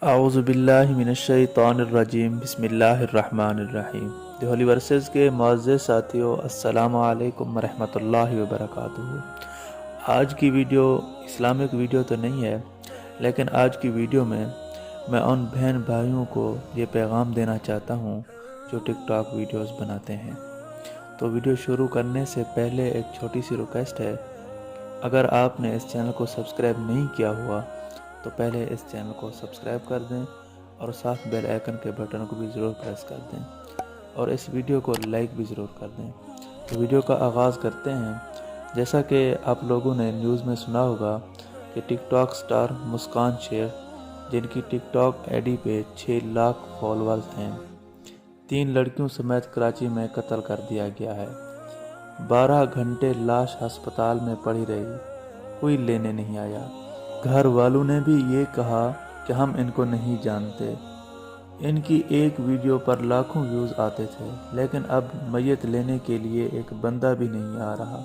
اعوذ باللہ من الشیطان الرجیم بسم اللہ الرحمن الرحیم۔ دی ہولی ورسز کے معزز ساتھیوں، السلام علیکم ورحمۃ اللہ وبرکاتہ۔ آج کی ویڈیو اسلامک ویڈیو تو نہیں ہے، لیکن آج کی ویڈیو میں ان بہن بھائیوں کو یہ پیغام دینا چاہتا ہوں جو ٹک ٹاک ویڈیوز بناتے ہیں۔ تو ویڈیو شروع کرنے سے پہلے ایک چھوٹی سی ریکویسٹ ہے، اگر آپ نے اس چینل کو سبسکرائب نہیں کیا ہوا تو پہلے اس چینل کو سبسکرائب کر دیں اور ساتھ بیل آئیکن کے بٹن کو بھی ضرور پریس کر دیں اور اس ویڈیو کو لائک بھی ضرور کر دیں۔ تو ویڈیو کا آغاز کرتے ہیں۔ جیسا کہ آپ لوگوں نے نیوز میں سنا ہوگا کہ ٹک ٹاک سٹار مسکان شیخ، جن کی ٹک ٹاک آئی ڈی پہ 6 لاکھ فالورز ہیں، 3 لڑکیوں سمیت کراچی میں قتل کر دیا گیا ہے۔ 12 گھنٹے لاش ہسپتال میں پڑی رہی، کوئی لینے نہیں آیا۔ گھر والوں نے بھی یہ کہا کہ ہم ان کو نہیں جانتے۔ ان کی ایک ویڈیو پر لاکھوں ویوز آتے تھے، لیکن اب میت لینے کے لیے ایک بندہ بھی نہیں آ رہا۔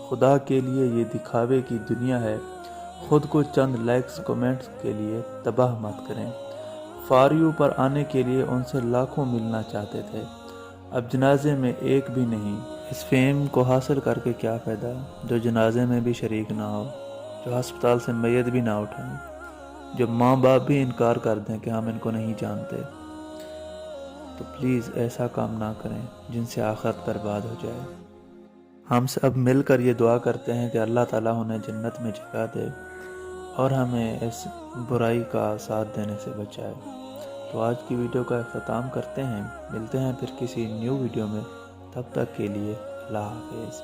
خدا کے لیے یہ دکھاوے کی دنیا ہے، خود کو چند لائکس کومنٹس کے لیے تباہ مت کریں۔ فار یو پر آنے کے لیے ان سے لاکھوں ملنا چاہتے تھے، اب جنازے میں ایک بھی نہیں۔ اس فیم کو حاصل کر کے کیا فائدہ جو جنازے میں بھی شریک نہ ہو، جو ہسپتال سے میت بھی نہ اٹھائیں، جو ماں باپ بھی انکار کر دیں کہ ہم ان کو نہیں جانتے۔ تو پلیز ایسا کام نہ کریں جن سے آخرت برباد ہو جائے۔ ہم سب مل کر یہ دعا کرتے ہیں کہ اللہ تعالیٰ انہیں جنت میں جگہ دے اور ہمیں اس برائی کا ساتھ دینے سے بچائے۔ تو آج کی ویڈیو کا اختتام کرتے ہیں، ملتے ہیں پھر کسی نیو ویڈیو میں، تب تک کے لیے اللہ حافظ۔